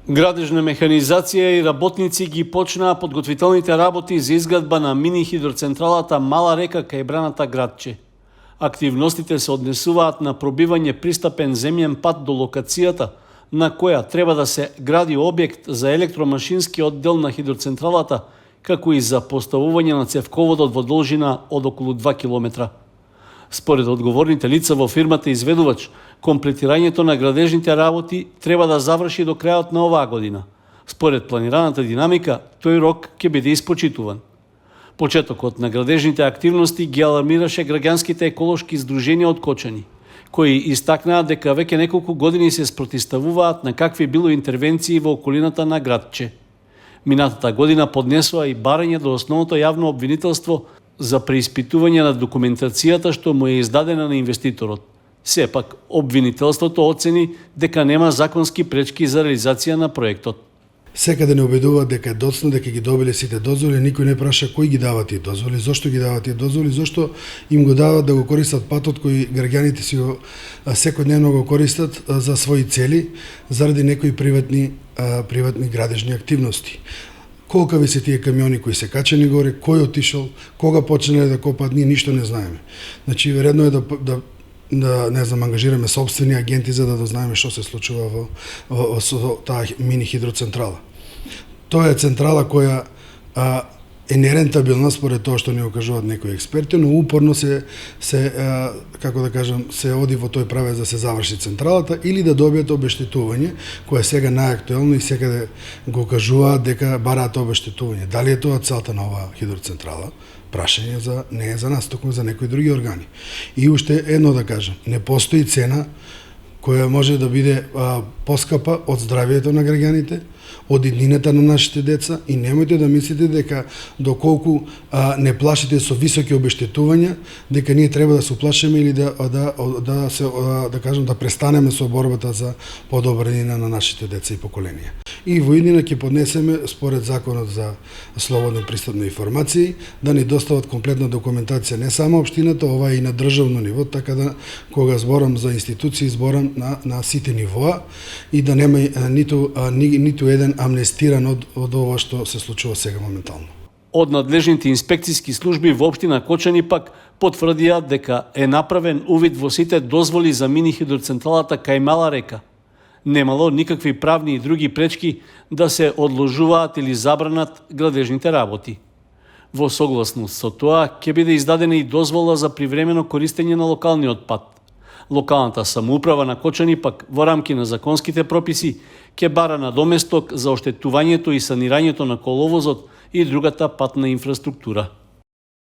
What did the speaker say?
Градежна механизација и работници ги почнаа подготвителните работи за изградба на мини хидроцентралата Мала река кај браната Градче. Активностите се однесуваат на пробивање пристапен земјен пат до локацијата на која треба да се гради објект за електромашински оддел на хидроцентралата, како и за поставување на цевководот во должина од околу 2 километра. Според одговорните лица во фирмата изведувач, комплетирањето на градежните работи треба да заврши до крајот на оваа година. Според планираната динамика, тој рок ќе биде испочитуван. Почетокот на градежните активности ги алармираше граѓанските еколошки здруженија од Кочани, кои истакнаа дека веќе неколку години се спротивставуваат на какви било интервенции во околината на Градче. Минатата година поднесоа и барање до основното јавно обвинителство за преиспитување на документацијата што му е издадена на инвеститорот. Сепак, обвинителството оцени дека нема законски пречки за реализација на проектот. Секаде не убедуваат дека е доцна, дека ги добиле сите дозволи, никој не праша кој ги дава тие дозволи, зошто ги дава тие дозволи, зошто им го дават да го користат патот кој граѓаните си го секојдневно го користат за своји цели, заради некои приватни градежни активности. Колкави се тие камиони кои се качени горе, кој отишол, кога почнале да копаат, ние ништо не знаеме. Значи, веројатно е да не знам, ангажираме собствени агенти за да дознаеме што се случува во таа мини хидроцентрала. Тоа е централа која е нерентабилна според тоа што ни го кажуваат некои експерти, но упорно се оди во тој правец да се заврши централата или да добијат обештетување, кое е сега најактуелно и секаде го кажуваат дека бараат обештетување. Дали е тоа целта на оваа хидроцентрала? Прашање не е за нас, туку за некои други органи. И уште едно да кажам, не постои цена која може да биде поскапа од здравието на граѓаните, од иднината на нашите деца и немојте да мислите дека доколку не плашите со високи обештетувања, дека ние треба да се уплашиме или да престанеме со борбата за подобра иднина на нашите деца и поколенија. И во иднина ќе поднесеме според законот за слободен пристап на информации да ни достават комплетна документација не само општината, ова и на државно ниво, така да кога зборам за институции, зборам на сите нивоа и да нема ниту еден амнестиран од ова што се случува сега моментално. Од надлежните инспекциски служби во општина Кочани пак потврдија дека е направен увид во сите дозволи за мини хидроцентралата кај Мала река. Немало никакви правни и други пречки да се одложуваат или забранат градежните работи. Во согласност со тоа ќе биде издадена и дозвола за привремено користење на локалниот пат. Локалната самоуправа на Кочани пак во рамки на законските прописи ќе бара надоместок за оштетувањето и санирањето на коловозот и другата патна инфраструктура.